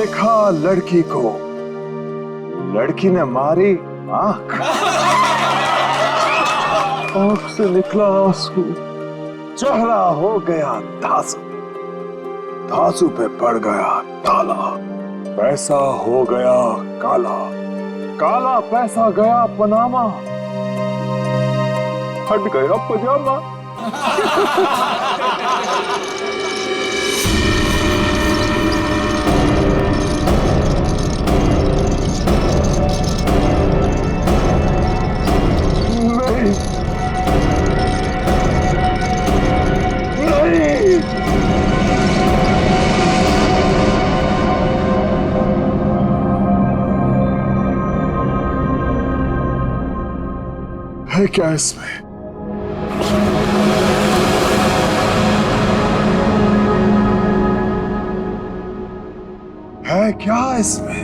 देखा लड़की को, लड़की ने मारी आंख, आंख से निकला आंसू, चेहरा हो गया धांसू, धांसू पे पड़ गया ताला, पैसा हो गया काला, काला पैसा गया पनामा, हट गया पजामा। नहीं, नहीं, है क्या इसमें? है क्या इसमें?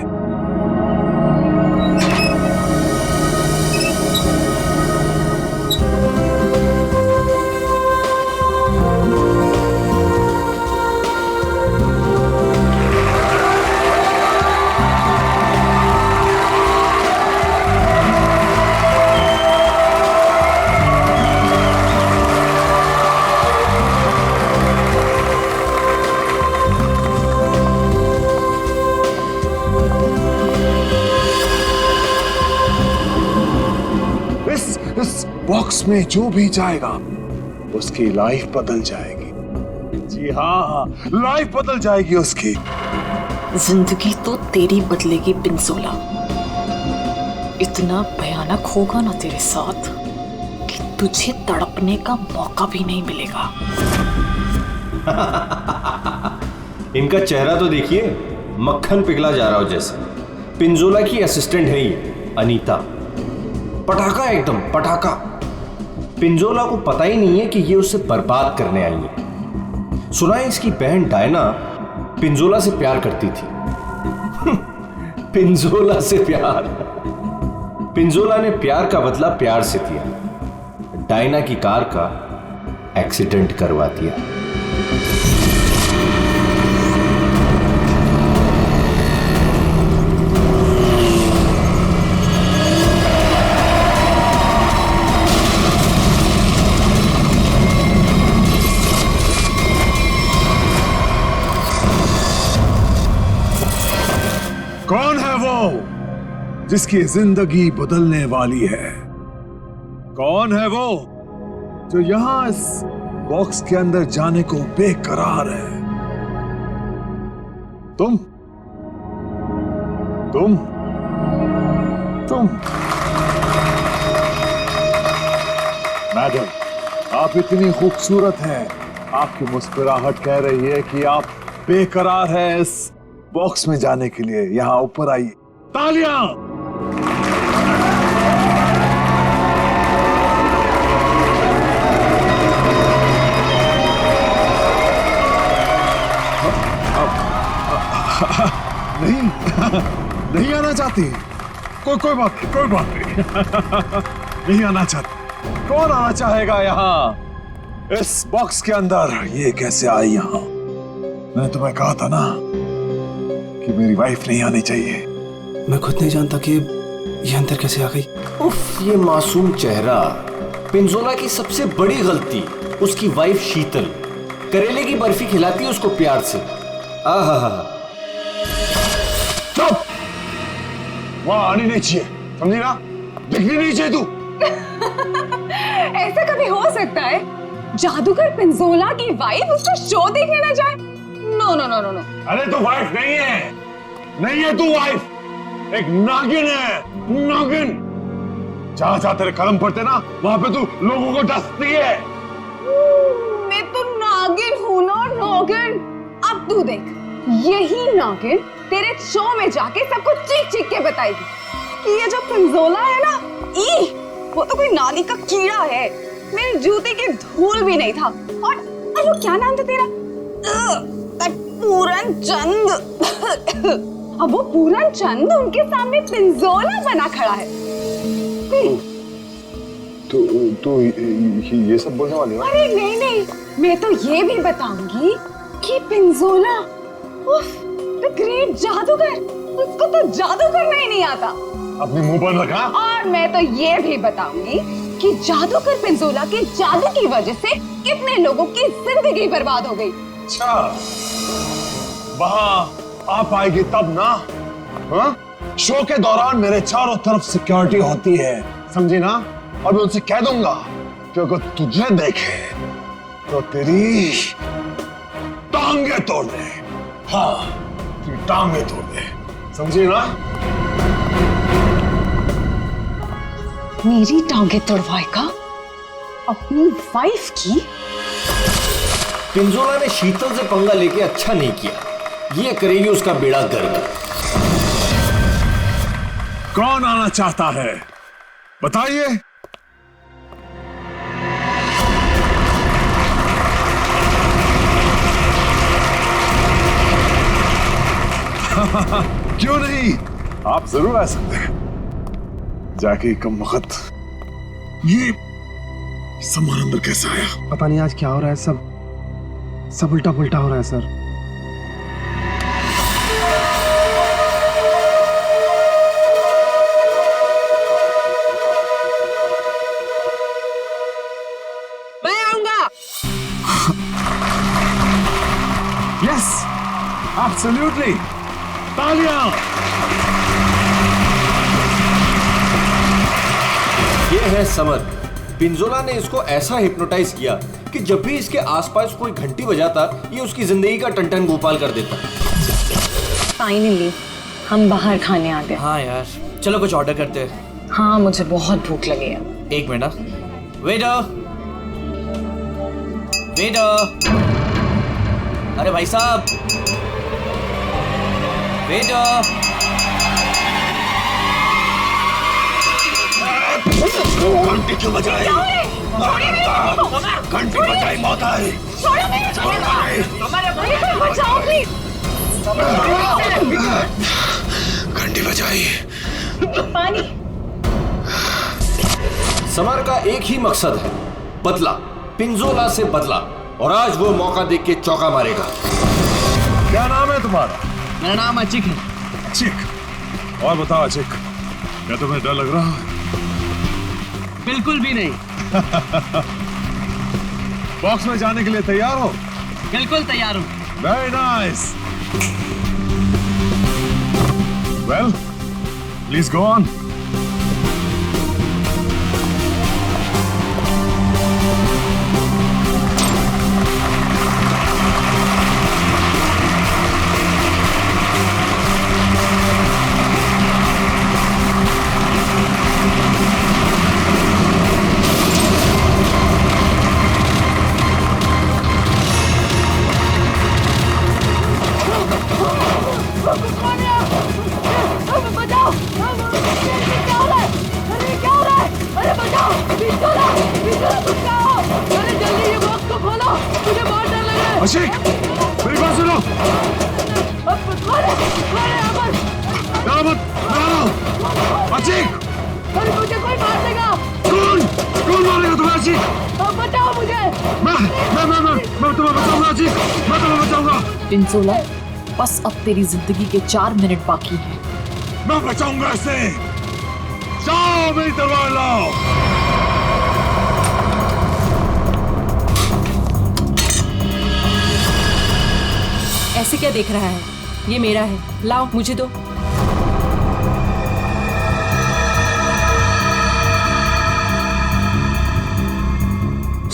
इस बॉक्स में जो भी जाएगा उसकी लाइफ बदल जाएगी। जी हाँ, लाइफ बदल जाएगी उसकी। जिंदगी तो तेरी बदलेगी पिंजोला। इतना भयानक होगा ना तेरे साथ कि तुझे तड़पने का मौका भी नहीं मिलेगा। इनका चेहरा तो देखिए, मक्खन पिघला जा रहा हो जैसे। पिंजोला की असिस्टेंट है ये अनीता, पटाखा एकदम पटाखा। पिंजोला को पता ही नहीं है कि ये उसे बर्बाद करने आई है। सुना है इसकी बहन डायना पिंजोला से प्यार करती थी। पिंजोला से प्यार। पिंजोला ने प्यार का बदला प्यार से दिया, डायना की कार का एक्सीडेंट करवा दिया। कौन है वो जिसकी जिंदगी बदलने वाली है? कौन है वो जो यहां इस बॉक्स के अंदर जाने को बेकरार है? तुम तुम तुम मैडम, आप इतनी खूबसूरत हैं, आपकी मुस्कुराहट कह रही है कि आप बेकरार हैं इस बॉक्स में जाने के लिए। यहां ऊपर आइए। तालियां! नहीं, नहीं आना चाहती? कोई बात नहीं। नहीं आना चाहती? कौन आना चाहेगा यहां इस बॉक्स के अंदर? ये कैसे आई यहां? मैंने तुम्हें कहा था ना कि मेरी वाइफ नहीं आनी चाहिए। मैं खुद नहीं जानता कि ये अंदर कैसे आ गई। उफ, ये मासूम चेहरा। पिंजोला की सबसे बड़ी गलती उसकी वाइफ शीतल करेले की बर्फी खिलाती है उसको प्यार से। आहा, चुप! वहां आनी नहीं चाहिए, समझी ना? दिखनी नहीं चाहिए तू। ऐसा कभी हो सकता है जादूगर पिंजोला की वाइफ उसका शो देखने ना जाए? No no no no no. अरे तू वाइफ नहीं है, नहीं है तू वाइफ, एक नागिन है, नागिन। जहां जहां तेरे कदम पड़ते ना वहां पे तू लोगों को डसती है। मैं तो नागिन हूं ना, नागिन। अब तू देख, यही नागिन तेरे शो में जाके सबको चीख चीख के बताएगी कि ये जो पिंजोला है ना, वो तो कोई नाली का कीड़ा है, मेरे जूते की धूल भी नहीं था। और वो क्या नाम था तेरा? पूरन चंद। अब वो पूरन चंद उनके सामने पिंजोला बना खड़ा है। तो ये सब बोलने वाली है? अरे नहीं नहीं, मैं तो ये भी बताऊंगी कि पिंजोला द ग्रेट जादूगर, उसको तो जादू करना ही नहीं आता। अपने मुंह पर रखा। और मैं तो ये भी बताऊंगी कि जादूगर पिंजोला के जादू की वजह से कितने लोगों की जिंदगी बर्बाद हो गई। अच्छा, वहां आप आएगी तब ना। हाँ? शो के दौरान मेरे चारों तरफ सिक्योरिटी होती है, समझी ना? और मैं उनसे कह दूंगा कि अगर तुझे देखे तो तेरी टांगे तोड़ दे। हाँ, तेरी टांगे तोड़ दे, समझी ना? मेरी टांगे तोड़वाएगा? अपनी वाइफ की? पिंजोला ने शीतल से पंगा लेके अच्छा नहीं किया, ये करेगी उसका बेड़ा गर्क। कौन आना चाहता है बताइए। क्यों नहीं, आप जरूर आ सकते हैं। जाके कम वक्त ये सामान अंदर कैसे आया? पता नहीं आज क्या हो रहा है, सब उल्टा पुल्टा हो रहा है सर। मैं आऊंगा। Yes, absolutely. तालियां। ये है समर। पिंजोला ने इसको ऐसा हिप्नोटाइज किया कि जब भी इसके आसपास कोई घंटी बजाता, ये उसकी जिंदगी का टन गोपाल कर देता। फाइनली हम बाहर खाने आ गए। हाँ यार, चलो कुछ ऑर्डर करते हैं। हाँ, मुझे बहुत भूख लगी है। एक मिनट। वेटर, वेटर, अरे भाई साहब, वेटर। घंटी क्यों बजाई? घंटी बजाई, मौत आई। बचाओ प्लीज। घंटी बजाई। पानी। समर का एक ही मकसद है, बदला, पिंजोला से बदला। और आज वो मौका देख के चौका मारेगा। क्या नाम है तुम्हारा? मेरा नाम अचिक है। अचिक। और बताओ अचिक, क्या तुम्हें डर लग रहा है? बिल्कुल भी नहीं। बॉक्स में जाने के लिए तैयार हो? बिल्कुल तैयार हूँ। Very nice. Well, please go on. Ashiq, मेरी बात सुनो। अशिक, मुझे कोई मार देगा। कौन मारेगा तुम्हें अशिक? बचाओ मुझे। मैं तुम्हें बचाऊंगा अशिक, मैं तुम्हें बचाऊंगा। पिंजोला, बस अब तेरी जिंदगी के 4 मिनट बाकी हैं। मैं बचाऊंगा इसे। जाओ, मेरी तलवार लाओ। ऐसे क्या देख रहा है? ये मेरा है, लाओ मुझे दो।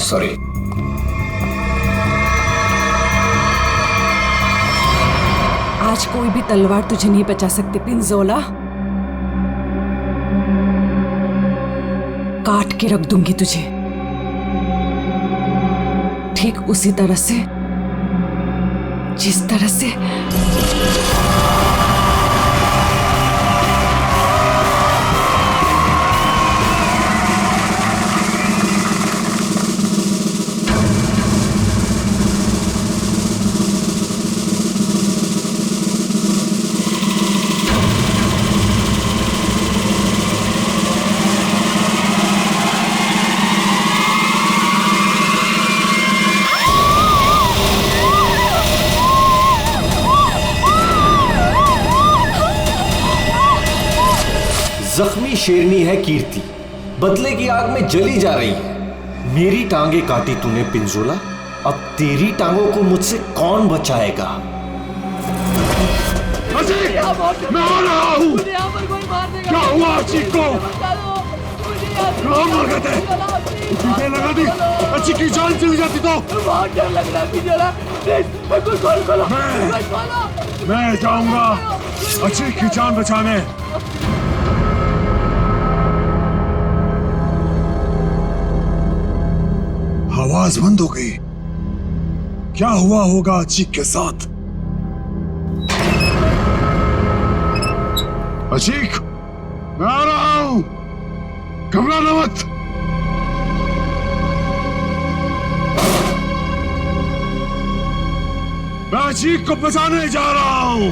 सॉरी। आज कोई भी तलवार तुझे नहीं बचा सकती पिंजोला। काट के रख दूंगी तुझे, ठीक उसी तरह से जिस तरह से जख्मी शेरनी है कीर्ति, बदले की आग में जली जा रही है। मेरी टांगे काटी तूने पिंजोला, अब तेरी टांगों को मुझसे कौन बचाएगा? अजीत, मैं आ रहा हूँ। क्या हुआ अजीत को? कहाँ मर गए थे? टीके लगा दी, अजीत की जान चली जाती तो। बहुत डर लग रहा है पिंजोला, प्लीज खोलो। मैं जाऊंगा अजीत की जान बचाने। आवाज बंद हो गई। क्या हुआ होगा अजीत के साथ? अजीत, मैं आ रहा हूं, घबराना मत। मैं अजीत को बचाने जा रहा हूं।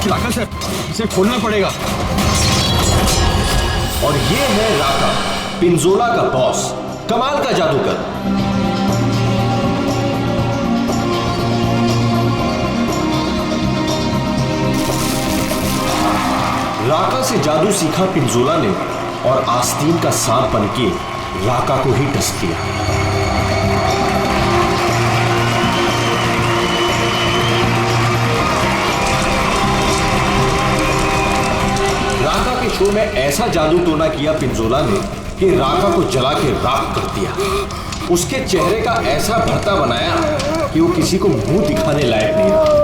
राका सर, इसे खोलना पड़ेगा। और ये है राका, पिंजोला का बॉस, कमाल का जादूगर। राका से जादू सीखा पिंजोला ने और आस्तीन का सांप बनके राका को ही डस दिया। राका के शो में ऐसा जादू टोना किया पिंजोला ने कि राका को जला के राख कर दिया। उसके चेहरे का ऐसा भरता बनाया कि वो किसी को मुंह दिखाने लायक नहीं रहा।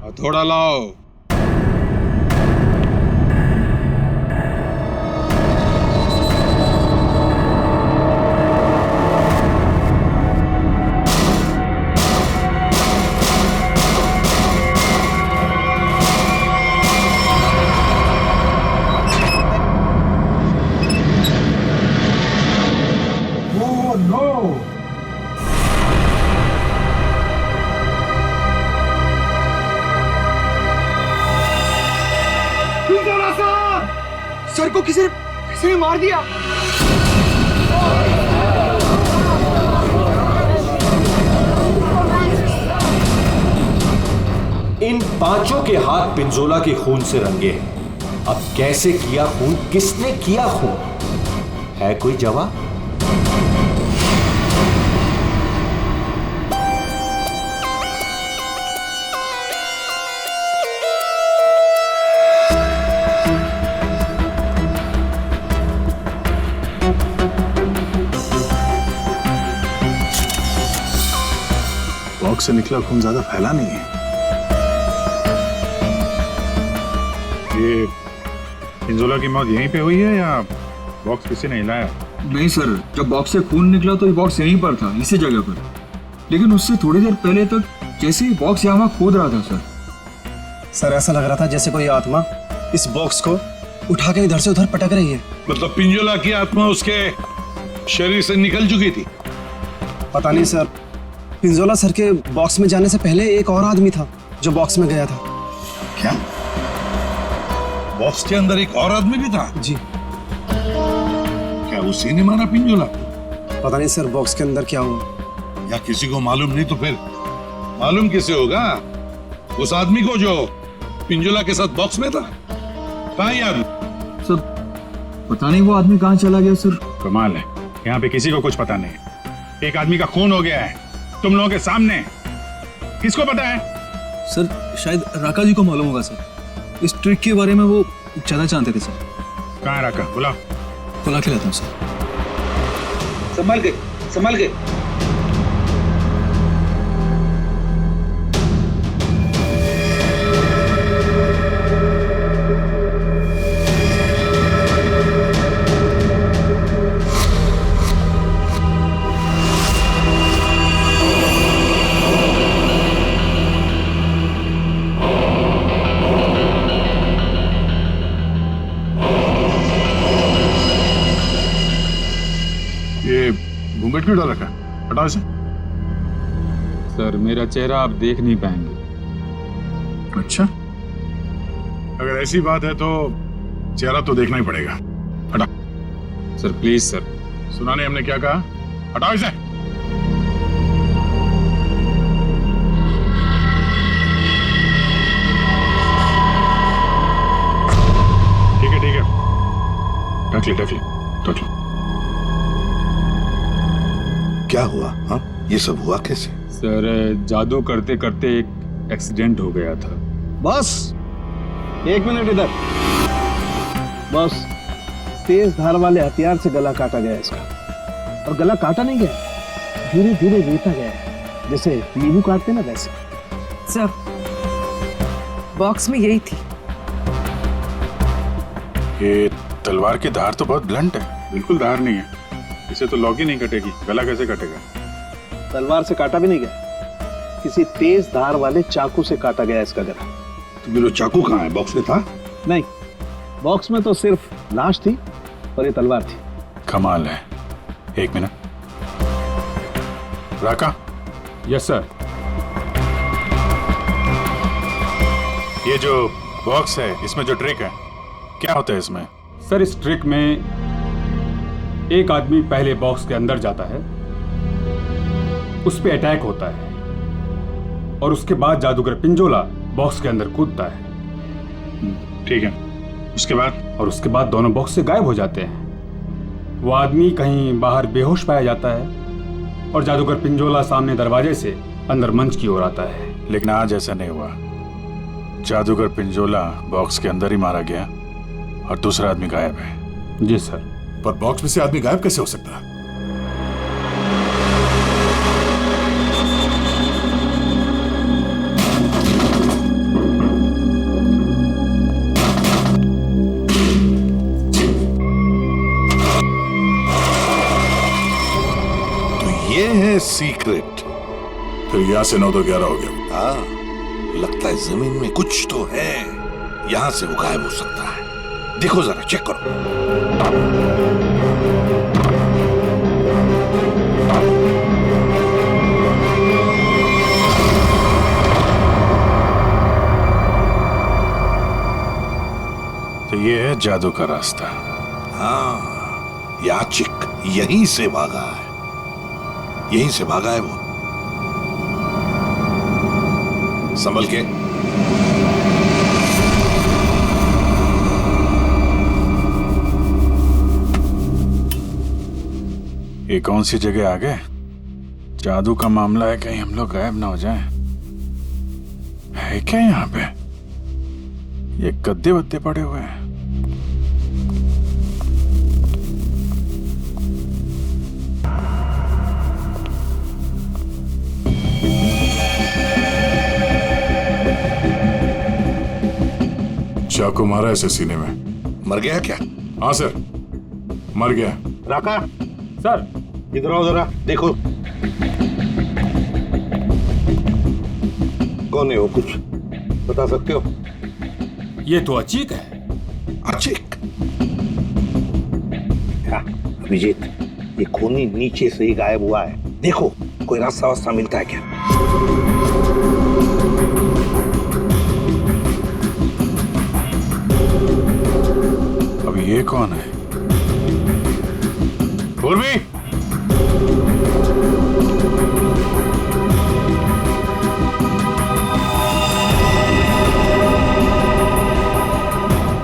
हथौड़ा लाओ। सर को किसी ने मार दिया। इन पांचों के हाथ पिंजोला के खून से रंगे हैं। अब कैसे किया खून, किसने किया खून, है कोई जवाब? बॉक्स से निकला खून ज्यादा फैला नहीं है। ये पिंजोला की मौत यहीं पे हुई है या बॉक्स किसी ने हिलाया? नहीं सर, जब बॉक्स से खून निकला तो ये बॉक्स यहीं पर था, इसी जगह पर। लेकिन उससे थोड़ी देर पहले तक जैसे ही बॉक्स यहाँ खोद रहा था सर ऐसा लग रहा था जैसे कोई आत्मा इस बॉक्स को उठा के इधर से उधर पटक रही है। मतलब पिंजोला की आत्मा उसके शरीर से निकल चुकी थी? पता नहीं सर, पिंजोला सर के बॉक्स में जाने से पहले एक और आदमी था जो बॉक्स में गया था। क्या बॉक्स के अंदर एक और आदमी भी था? जी। क्या उसी ने मारा पिंजोला? पता नहीं सर बॉक्स के अंदर क्या हुआ। या किसी को मालूम नहीं तो फिर मालूम किसे होगा? उस आदमी को जो पिंजोला के साथ बॉक्स में था। कहाँ ये आदमी? सर पता नहीं वो आदमी कहाँ चला गया सर। कमाल है, यहाँ पे किसी को कुछ पता नहीं है। एक आदमी का खून हो गया है तुम लोगों के सामने, किसको पता है? सर शायद राका जी को मालूम होगा सर, इस ट्रिक के बारे में वो ज्यादा जानते थे सर। कहाँ है राका? बुला के लाता हूँ सर। संभाल के, संभाल के। क्यों डाल रखा है? हटाओ इसे। सर मेरा चेहरा आप देख नहीं पाएंगे। अच्छा, अगर ऐसी बात है तो चेहरा तो देखना ही पड़ेगा। हटा। Sir please sir. सुना नहीं हमने क्या कहा? हटाओ इसे। ठीक है, ठीक है, ढक ले, ढक ले, ढक ले। क्या हुआ? हाँ, ये सब हुआ कैसे? सर जादू करते करते एक एक्सीडेंट हो गया था। बॉस, 1 मिनट इधर। बॉस, तेज धार वाले हथियार से गला काटा गया इसका। और गला काटा नहीं गया, धीरे धीरे रेता गया है, जैसे नींबू काटते ना वैसे। सर बॉक्स में यही थी। ये तलवार की धार तो बहुत ब्लंट है। बिल्कुल धार नहीं है, इसे तो लॉक ही नहीं कटेगी। गला कैसे कटेगा? तलवार से काटा भी नहीं गया, किसी तेज धार वाले चाकू से काटा गया इसका गला। तो फिर वो चाकू कहाँ है? बॉक्स में था? नहीं, बॉक्स में तो सिर्फ लाश थी और ये तलवार थी। कमाल है। 1 मिनट। राका, यस सर। ये जो बॉक्स है, इसमें जो ट्रिक है, क्या होता है इसमें? सर इस ट्रिक में एक आदमी पहले बॉक्स के अंदर जाता है, उस पे अटैक होता है और उसके बाद जादूगर पिंजोला बॉक्स के अंदर कूदता है। ठीक है, उसके बाद? और उसके बाद दोनों बॉक्स से गायब हो जाते हैं। वो आदमी कहीं बाहर बेहोश पाया जाता है और जादूगर पिंजोला सामने दरवाजे से अंदर मंच की ओर आता है। लेकिन आज ऐसा नहीं हुआ। जादूगर पिंजोला बॉक्स के अंदर ही मारा गया और दूसरा आदमी गायब है। जी सर। पर बॉक्स में से आदमी गायब कैसे हो सकता है? ये है सीक्रेट। फिर यहाँ से 9 तो 11 हो गया। हाँ, लगता है जमीन में कुछ तो है, यहाँ से वो गायब हो सकता है। देखो जरा, चेक करो। तो ये है जादू का रास्ता। हाँ, याचिक यहीं से भागा है, यहीं से भागा है वो। संभल के। ये कौन सी जगह आ गए? जादू का मामला है, कहीं हम लोग गायब ना हो जाएं। है क्या यहाँ पे? ये गद्दे वद्दे पड़े हुए हैं। चाकू मारा ऐसे सीने में। मर गया क्या? हाँ सर, मर गया। राका, सर इधर आओ जरा, देखो। कौन है वो, कुछ बता सकते हो? ये तो अचीक है। अचीक? हाँ, अभिजीत, ये खूनी नीचे से ही गायब हुआ है। देखो, कोई रास्ता वास्ता मिलता है क्या? अब ये कौन है? पूर्वी,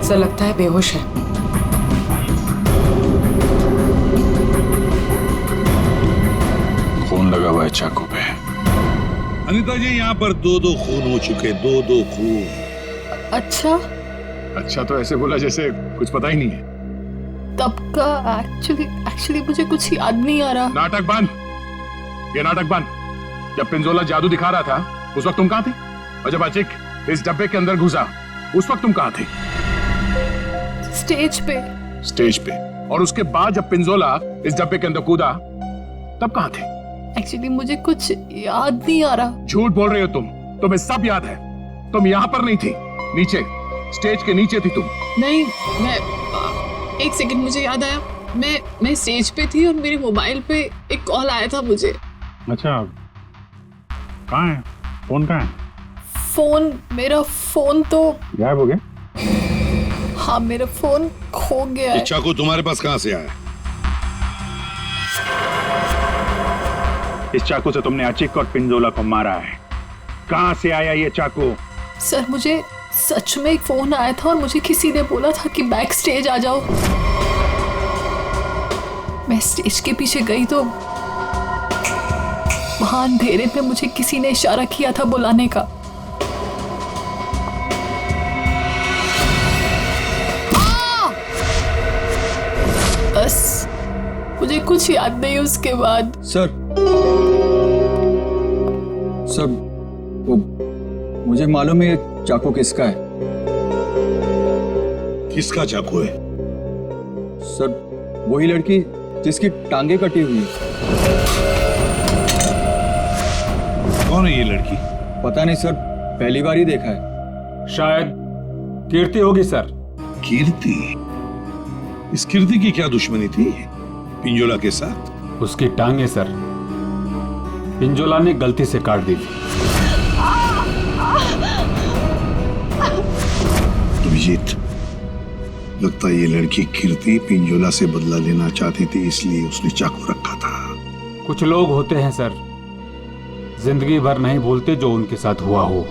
सर लगता है बेहोश है। खून लगा हुआ है चाकू पे। अनीता जी, यहाँ पर 2-2 खून हो चुके, 2-2 खून। अच्छा, अच्छा तो ऐसे बोला जैसे कुछ पता ही नहीं है। तब का एक्चुअली मुझे कुछ याद नहीं आ रहा। नाटक बंद, ये नाटक बंद। जब पिंजोला जादू दिखा रहा था उस वक्त तुम कहाँ थे? और जब अचिक इस डब्बे के अंदर घुसा उस वक्त तुम कहाँ थे? स्टेज पे। स्टेज पे। और उसके बाद जब पिंजोला इस डब्बे के अंदर कूदा तब कहाँ थे? एक्चुअली मुझे कुछ याद नहीं आ रहा। झूठ बोल रहे हो तुम, तुम्हें सब याद है। तुम यहाँ पर नहीं थी, नीचे स्टेज के नीचे थी तुम। नहीं, मैं एक सेकंड, मुझे याद आया। मैं स्टेज पे थी और मेरे मोबाइल पे एक कॉल आया था मुझे। अच्छा, कहाँ है फोन? कहाँ है मेरा फोन तो गायब हो गया? हाँ, मेरा फोन खो गया है। चाकू तुम्हारे पास कहाँ से आया? इस चाकू से तुमने अचिक और पिंजोला को मारा है। कहाँ से आया ये चाकू? सर, मुझे सच में एक फोन आया था और मुझे किसी ने बोला था कि बैक स्टेज आ जाओ। मैं स्टेज के पीछे गई तो वहां अंधेरे में मुझे किसी ने इशारा किया था बुलाने का। बस मुझे कुछ याद नहीं उसके बाद। सर वो मुझे मालूम है ये चाकू किसका है। किसका चाकू है? सर, वही लड़की जिसकी टांगे कटी हुई है। कौन है ये लड़की? पता नहीं सर, पहली बार ही देखा है। शायद कीर्ति होगी सर। कीर्ति? इस कीर्ति की क्या दुश्मनी थी पिंजोला के साथ? उसकी टांगे सर पिंजोला ने गलती से काट दी थी। अभिजीत, लगता है ये लड़की कीर्ति पिंजोला से बदला लेना चाहती थी, इसलिए उसने चाकू रखा था। कुछ लोग होते हैं सर, जिंदगी भर नहीं भूलते जो उनके साथ हुआ हो।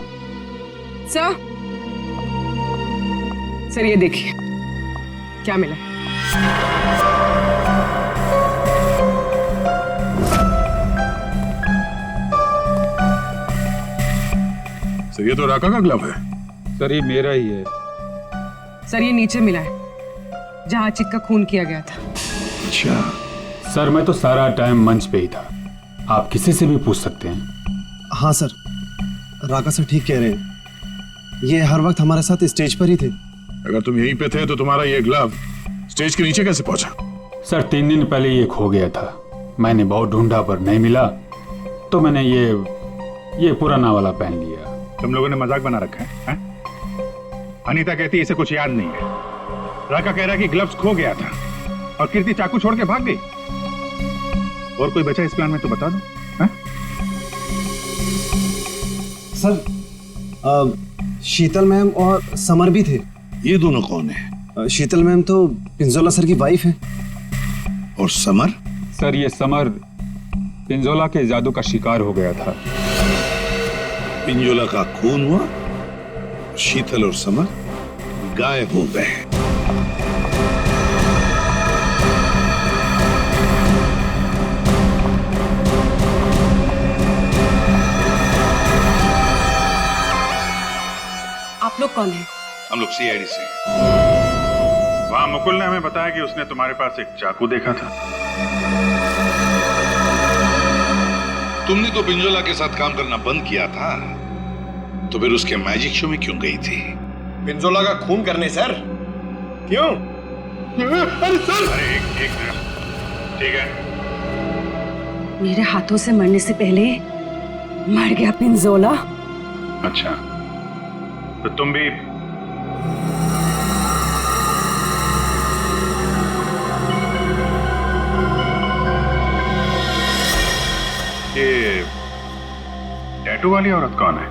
सर ये देखिए क्या मिला। सर, ये तो राका का ग्लव है। सर, ये मेरा ही है। सर ये नीचे मिला है जहां अचिक का खून किया गया था। अच्छा सर, मैं तो सारा टाइम मंच पे ही था, आप किसी से भी पूछ सकते हैं। हाँ सर, राका सर ठीक कह रहे हैं, ये हर वक्त हमारे साथ स्टेज पर ही थे। अगर तुम यहीं पे थे तो तुम्हारा ये ग्लव स्टेज के नीचे कैसे पहुंचा? सर, 3 दिन पहले ये खो गया था, मैंने बहुत ढूंढा पर नहीं मिला, तो मैंने ये पुराना वाला पहन लिया। तुम लोगों ने मजाक बना रखा है? अनीता कहती है इसे कुछ याद नहीं है, राका कह रहा है कि ग्लव्स खो गया था और कीर्ति चाकू छोड़ के भाग गई। और कोई बचा इस प्लान में तो बता दो। सर, शीतल मैम और समर भी थे। ये दोनों कौन है? शीतल मैम तो पिंजोला सर की वाइफ है। और समर? सर, ये समर पिंजोला के जादू का शिकार हो गया था। पिंजोला का खून हुआ, शीतल और समर गायब हो गए। आप लोग कौन हैं? हम लोग सीआईडी से। वहां मुकुल ने हमें बताया कि उसने तुम्हारे पास एक चाकू देखा था। तुमने तो पिंजोला के साथ काम करना बंद किया था, तो फिर उसके मैजिक शो में क्यों गई थी? पिंजोला का खून करने सर। क्यों? अरे सर! अरे एक ठीक है। मेरे हाथों से मरने से पहले मर गया पिंजोला। अच्छा, तो तुम भी ये टैटू वाली औरत कौन है?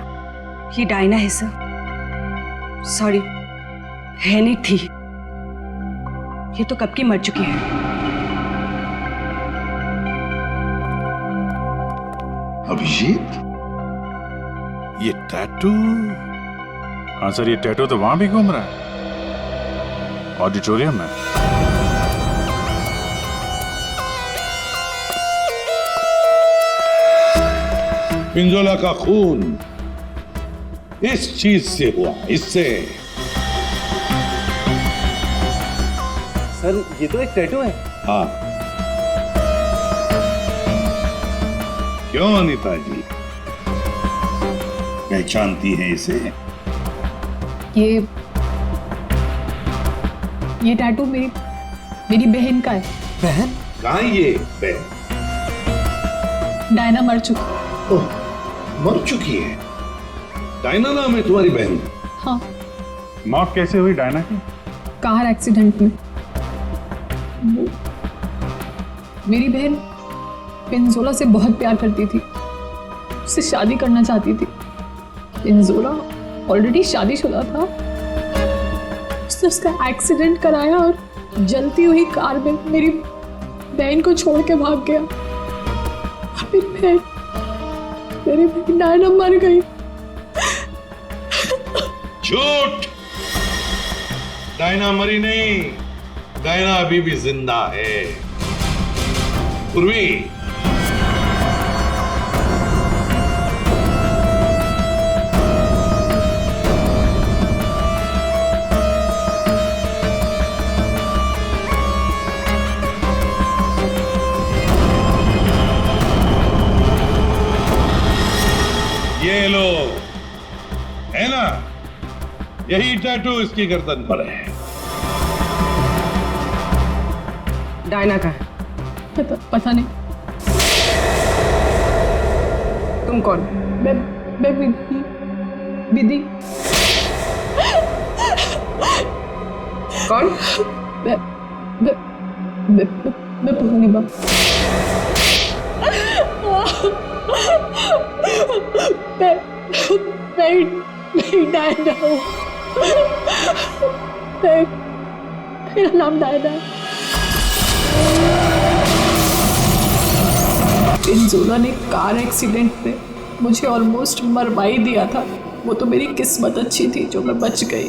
ये डायना है सर। सॉरी, है नहीं थी, ये तो कब की मर चुकी है। अभिजीत, ये टैटू? हाँ सर, ये टैटू तो वहां भी घूम रहा है, ऑडिटोरियम में। पिंजोला का खून इस चीज से हुआ, इससे। सर, ये तो एक टैटू है। हाँ, क्यों अनीता जी, पहचानती हैं इसे? ये टैटू मेरी बहन का है। बहन? कहाँ ये बहन? डायना मर चुकी। ओह, मर चुकी है? डायना नाम है तुम्हारी बहन? हाँ। मौत कैसे हुई डायना की? कार एक्सीडेंट में। मेरी बहन पिंजोला से बहुत प्यार करती थी, उससे शादी करना चाहती थी। पिंजोला ऑलरेडी शादीशुदा था। उसने उसका एक्सीडेंट कराया और जलती हुई कार में मेरी बहन को छोड़ के भाग गया। मेरी बहन डायना मर गई। झूठ! डायना मरी नहीं, डायना अभी भी जिंदा है। पूर्वी, ये लो, है ना, यही टैटू इसकी गर्दन पर है। डायना का है? पता नहीं। तुम कौन? मैं विधि। कौन? मैं पूर्णिमा। मैं डायना हूँ। मेरा नाम डायना है। पिंजोला ने कार एक्सीडेंट में मुझे ऑलमोस्ट मरवा ही दिया था। वो तो मेरी किस्मत अच्छी थी जो मैं बच गई,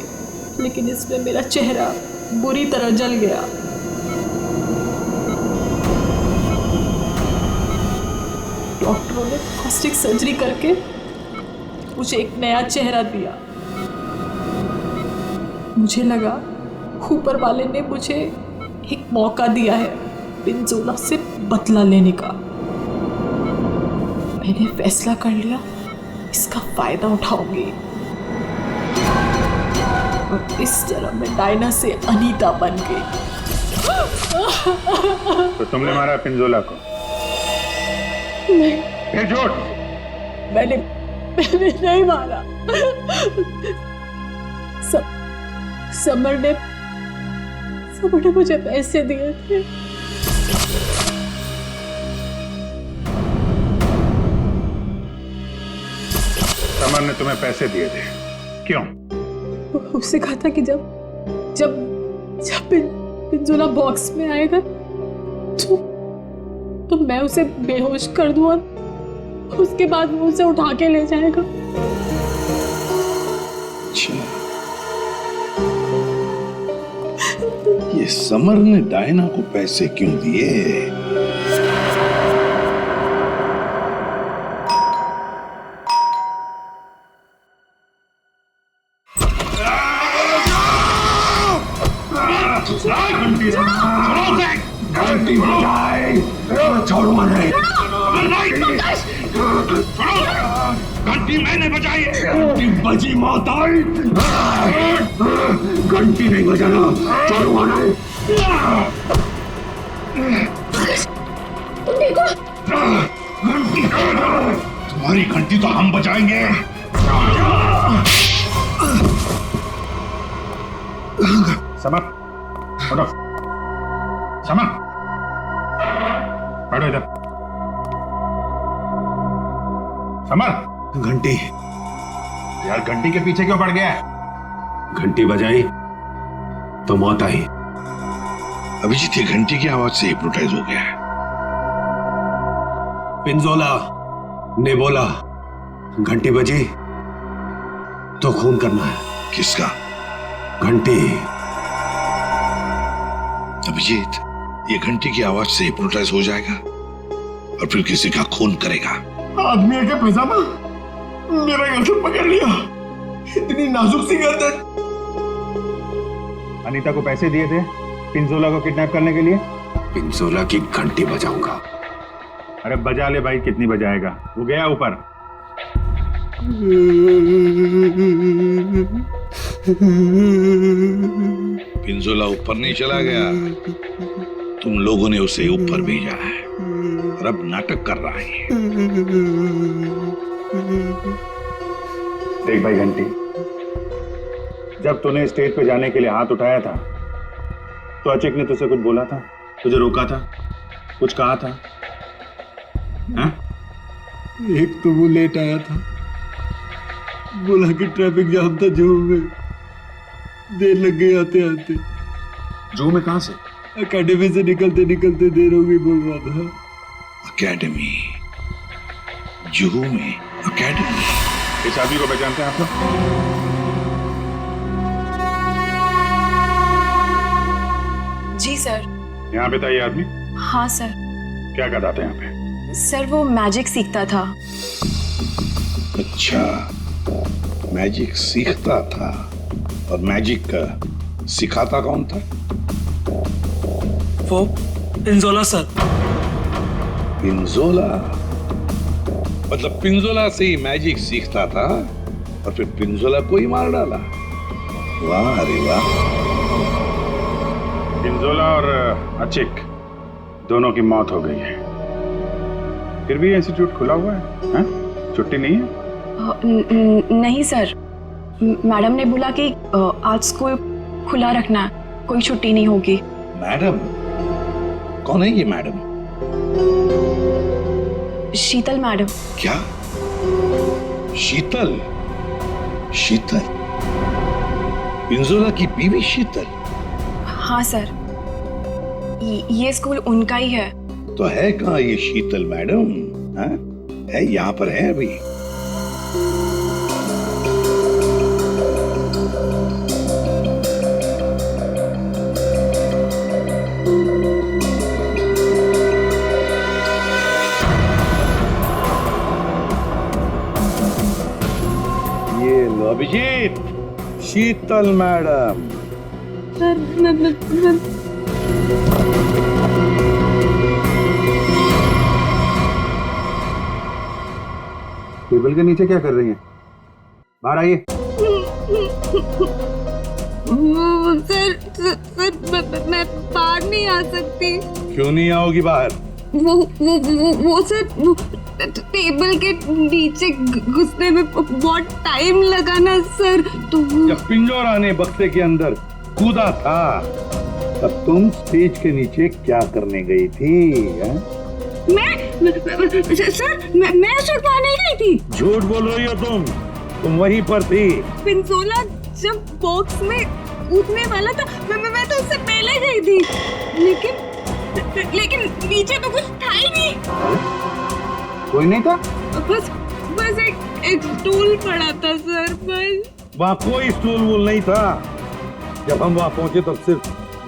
लेकिन इसमें मेरा चेहरा बुरी तरह जल गया। डॉक्टरों ने प्लास्टिक सर्जरी करके मुझे एक नया चेहरा दिया। मुझे लगा ऊपर वाले ने मुझे एक मौका दिया है पिंजोला से बदला लेने का। मैंने फैसला कर लिया, इसका फायदा उठाऊंगी और इस तरह मैं डायना से अनीता बन गई। तो तुमने मारा पिंजोला को? नहीं, झूठ! मैंने नहीं मारा। समर ने मुझे पैसे दिए थे। समर ने तुम्हें पैसे दिए थे? क्यों? उससे कहा था कि जब पिंजोला बॉक्स में आएगा तो मैं उसे बेहोश कर दूं और उसके बाद वो उसे उठा के ले जाएगा। ये समर ने डायना को पैसे क्यों दिए? घंटी बजाए, छोड़ूंगा नहीं। घंटी मैंने बजाई। घंटी बजी, मौत आई। घंटी नहीं बजाना, छोड़ूंगा नहीं। तुम्हारी घंटी तो हम बजाएंगे। समर, उठो। समर, बैठो इधर। समर, घंटी। यार घंटी के पीछे क्यों पड़ गया है? घंटी बजाई तो मौत आई। अभिजीत ये घंटी की आवाज से हिप्नोटाइज हो गया है। पिंजोला ने बोला घंटी बजी तो खून करना है। किसका? घंटी। अभिजीत ये घंटी की आवाज से हिप्नोटाइज हो जाएगा और फिर किसी का खून करेगा। आदमी के पैजामा मेरा गर्दन पकड़ लिया। इतनी नाजुक सी गर्दन। अनीता को पैसे दिए थे पिंजोला को किडनैप करने के लिए? पिंजोला की घंटी बजाऊंगा। अरे बजा ले भाई, कितनी बजाएगा? वो गया ऊपर। पिंजोला ऊपर नहीं चला गया, तुम लोगों ने उसे ऊपर भेजा है और अब नाटक कर रहा है। देख भाई घंटी, जब तूने स्टेज पे जाने के लिए हाथ उठाया था तो अचिक ने तुझसे कुछ बोला था? तुझे रोका था? कुछ कहा था? हाँ? एक तो वो लेट आया था, बोला कि ट्रैफिक जाम था जू में, देर लग गई आते आते। जू में कहां से? एकेडमी से निकलते निकलते देर हो गई बोल रहा था। अकेडमी, जुहू में अकेडमी। इस आदमी को पहचानते हैं आप लोग? जी सर। यहाँ पे था ये आदमी? हाँ सर। क्या करता था यहाँ पे? सर वो मैजिक सीखता था। अच्छा, मैजिक सीखता था। और मैजिक सिखाता कौन था? वो पिंजोला सर। पिंजोला? मतलब पिंजोला से ही मैजिक सीखता था और फिर पिंजोला को ही मार डाला। वाह अरे वाह। पिंजोला और अचिक दोनों की मौत हो गई है, फिर भी इंस्टीट्यूट खुला हुआ है, हाँ? छुट्टी नहीं है? नहीं सर, मैडम ने बोला कि आज स्कूल खुला रखना है, कोई छुट्टी नहीं होगी। मैडम? कौन है ये मैडम? शीतल मैडम। क्या? शीतल? शीतल? पिंजोला की बीवी शीतल? हाँ सर, ये स्कूल उनका ही है। तो है कहाँ ये शीतल मैडम? हाँ? है यहाँ पर है अभी? ये लो अभिजीत, शीतल मैडम। टेबल के नीचे क्या कर रही हैं? बाहर आइए। सर मैं बाहर नहीं आ सकती। क्यों नहीं आओगी बाहर? वो सर टेबल के नीचे घुसने में बहुत टाइम लगा ना सर, तो जब पिंजोरा ने बक्से के अंदर कूदा था तब तुम स्टेज के नीचे क्या करने गई थी? सर मैं उस वक्त वहाँ नहीं गई थी। झूठ बोल रही हो तुम वहीं पर थी। पिंजोला जब बॉक्स में कूदने वाला था मैं तो उससे पहले गई थी, लेकिन नीचे तो कुछ था ही नहीं। कोई नहीं था? बस एक स्टूल पड़ा था सर, बस। वहाँ कोई स्टूल वूल नहीं था। जब हम वहाँ पहुंचे तो सिर्फ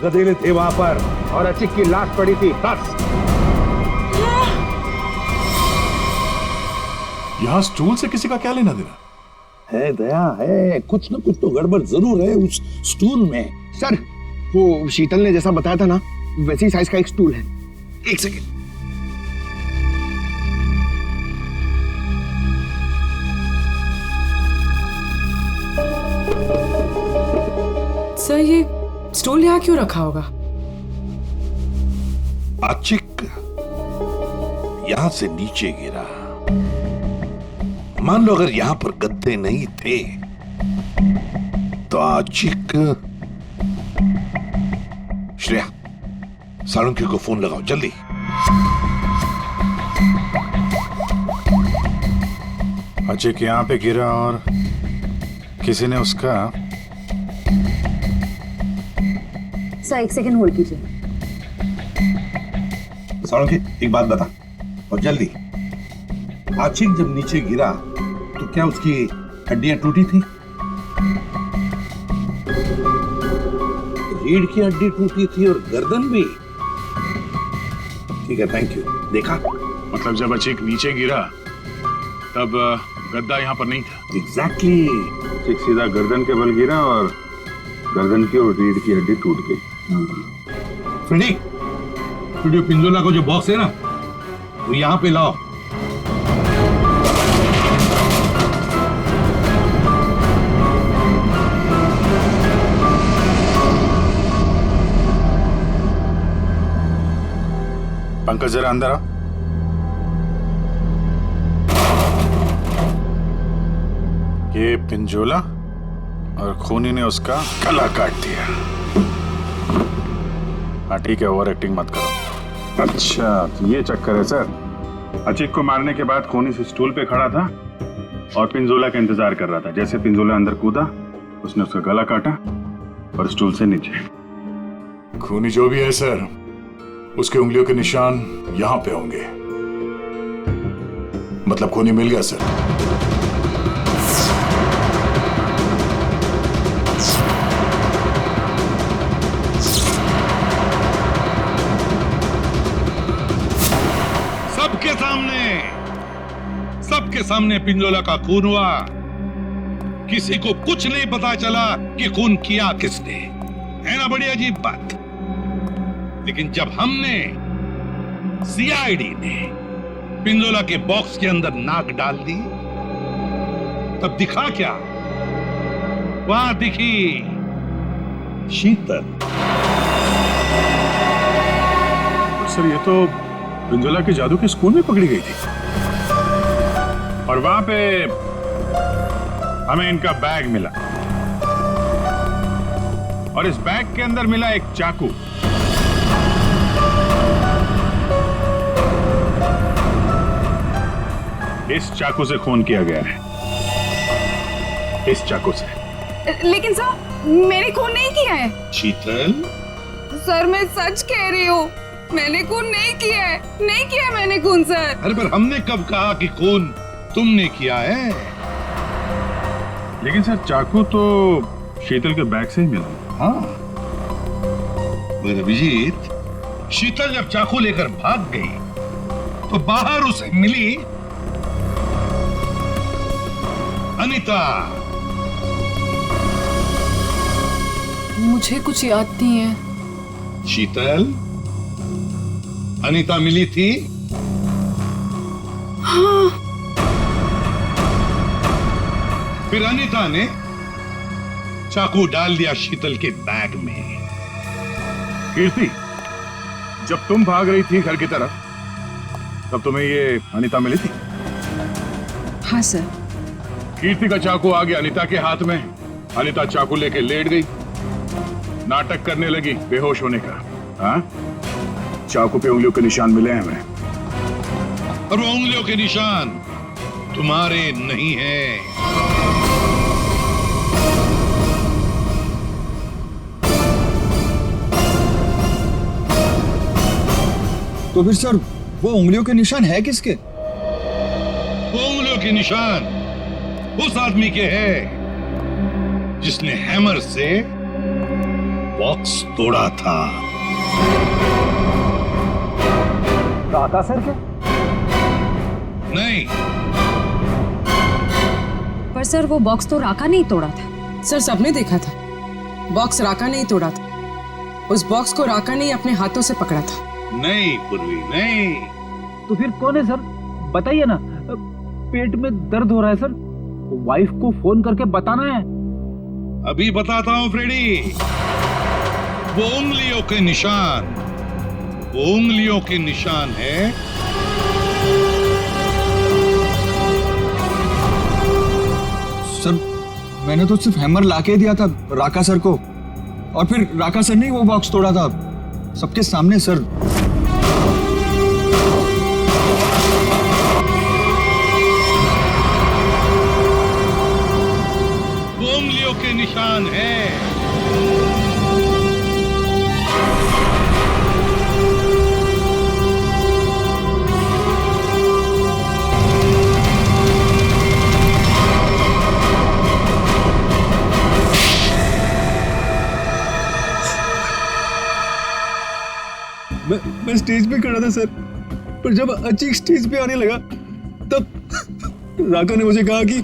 गधेले थे वहाँ पर और अचिक की लाश पड़ी थी, बस। यहाँ स्टूल से किसी का क्या लेना देना? है दया, है कुछ ना कुछ तो गड़बड़ जरूर है उस स्टूल में। सर वो शीतल ने जैसा बताया था ना, वैसी साइज का एक स्टूल है। एक सेकेंड। सर ये स्टूल यहाँ क्यों रखा होगा? अचिक यहां से नीचे गिरा। मान लो अगर यहां पर गद्दे नहीं थे तो अचिक। श्रेया, सालुंकी को फोन लगाओ जल्दी। अचिक यहाँ पे गिरा और किसी ने उसका। सर एक सेकंड होल्ड कीजिए। सालुंकी एक बात बता और जल्दी। आशिक जब नीचे गिरा तो क्या उसकी हड्डियां टूटी थी? रीढ़ की हड्डी टूटी थी और गर्दन भी। ठीक है, थैंक यू। देखा? मतलब जब अचिक नीचे गिरा तब गद्दा यहाँ पर नहीं था। एग्जैक्टली। अचिक सीधा गर्दन के बल गिरा और गर्दन की और रीढ़ की हड्डी टूट गई। फ्रेडी, पिंजोला को जो बॉक्स है ना वो यहाँ पे लाओ। पंकज जरा अंदर आओ। ये पिंजोला और खूनी ने उसका गला काट दिया। हाँ ठीक है, ओवर एक्टिंग मत करो। अच्छा, तो ये चक्कर है सर। अचिक को मारने के बाद खूनी से स्टूल पे खड़ा था और पिंजोला का इंतजार कर रहा था। जैसे पिंजोला अंदर कूदा, उसने उसका गला काटा और स्टूल से नीचे। खूनी जो भी है सर, उसके उंगलियों के निशान यहां पे होंगे। मतलब खूनी मिल गया सर। सबके सामने पिंजोला का खून हुआ। किसी को कुछ नहीं पता चला कि खून किया किसने। है ना बड़ी अजीब बात। लेकिन जब हमने, सीआईडी ने पिंजोला के बॉक्स के अंदर नाक डाल दी, तब दिखा क्या? वहां दिखी शीतल। सर, ये तो पिंजोला के जादू के स्कूल में पकड़ी गई थी और वहां पे हमें इनका बैग मिला और इस बैग के अंदर मिला एक चाकू। इस चाकू से खून किया गया है, इस चाकू से। लेकिन सर, मैंने खून नहीं किया है। शीतल, सर मैं सच कह रही हूँ, मैंने खून नहीं किया है। नहीं किया मैंने खून सर। अरे पर हमने कब कहा कि खून तुमने किया है? लेकिन सर, चाकू तो शीतल के बैग से ही मिला। हाँ, पर अभिजीत, शीतल जब चाकू लेकर भाग गई तो बाहर उसे मिली अनीता। मुझे कुछ याद नहीं है। शीतल, अनीता मिली थी? हाँ। फिर अनीता ने चाकू डाल दिया शीतल के बैग में। कीर्ति, जब तुम भाग रही थी घर की तरफ, तब तुम्हें ये अनीता मिली थी? हाँ सर। कीर्ति का चाकू आ गया अनीता के हाथ में। अनीता चाकू लेके लेट गई, नाटक करने लगी बेहोश होने का। हाँ, चाकू पे उंगलियों के निशान मिले हैं हमें। और वो उंगलियों के निशान तुम्हारे नहीं है। तो फिर सर, वो उंगलियों के निशान है किसके? वो उंगलियों के निशान उस आदमी के हैं जिसने हैमर से बॉक्स तोड़ा था। राका सर के? नहीं। पर सर, वो बॉक्स तो राका नहीं तोड़ा था। सर, सबने देखा था, बॉक्स राका नहीं तोड़ा था। उस बॉक्स को राका ने अपने हाथों से पकड़ा था। नहीं पूर्वी, नहीं। तो फिर कौन है सर? बताइए ना। पेट में दर्द हो रहा है सर, वाइफ को फोन करके बताना है। अभी बताता हूं फ्रेडी। वो उंगलियों के निशान, वो उंगलियों के निशान है सर। मैंने तो सिर्फ हैमर लाके दिया था राका सर को, और फिर राका सर ने वो बॉक्स तोड़ा था सबके सामने सर। वो उंगलियों के निशान है। मैं स्टेज पे खड़ा था सर, पर जब अचीक स्टेज पे आने लगा तब राका ने मुझे कहा कि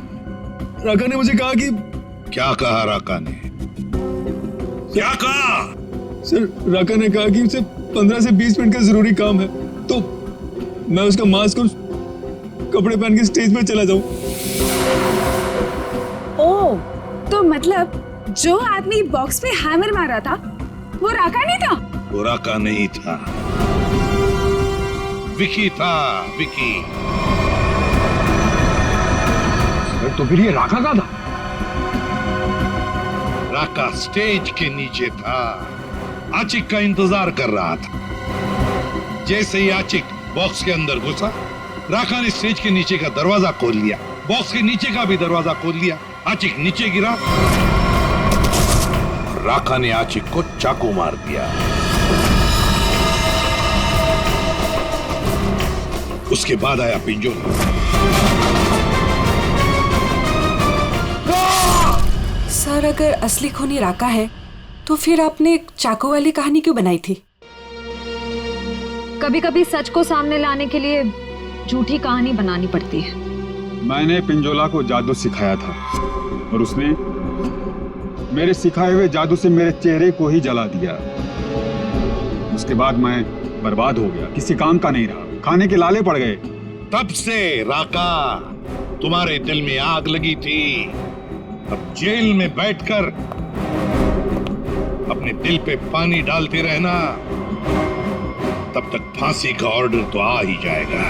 क्या कहा राका ने? क्या कहा? सर, राका ने कहा कि उसे 15 से 20 मिनट का जरूरी काम है, तो मैं उसका मास्क और कपड़े पहन के स्टेज पे चला जाऊं। ओ, तो मतलब जो आदमी बॉक्स पे हैमर मारा था वो राका नहीं था? वो राका नहीं था, विकी था, विकी। तो फिर ये राका का था? राका स्टेज के नीचे था, आचिक का इंतजार कर रहा था। जैसे ही आचिक बॉक्स के अंदर घुसा, राका ने स्टेज के नीचे का दरवाजा खोल लिया, बॉक्स के नीचे का भी दरवाजा खोल लिया। आचिक नीचे गिरा, राका ने आचिक को चाकू मार दिया। उसके बाद आया पिंजोला। सर, अगर असली खूनी राका है तो फिर आपने एक चाकू वाली कहानी क्यों बनाई थी? कभी कभी सच को सामने लाने के लिए झूठी कहानी बनानी पड़ती है। मैंने पिंजोला को जादू सिखाया था और उसने मेरे सिखाए हुए जादू से मेरे चेहरे को ही जला दिया। उसके बाद मैं बर्बाद हो गया, किसी काम का नहीं रहा, खाने के लाले पड़ गए। तब से राका तुम्हारे दिल में आग लगी थी। अब जेल में बैठकर अपने दिल पे पानी डालते रहना, तब तक फांसी का ऑर्डर तो आ ही जाएगा।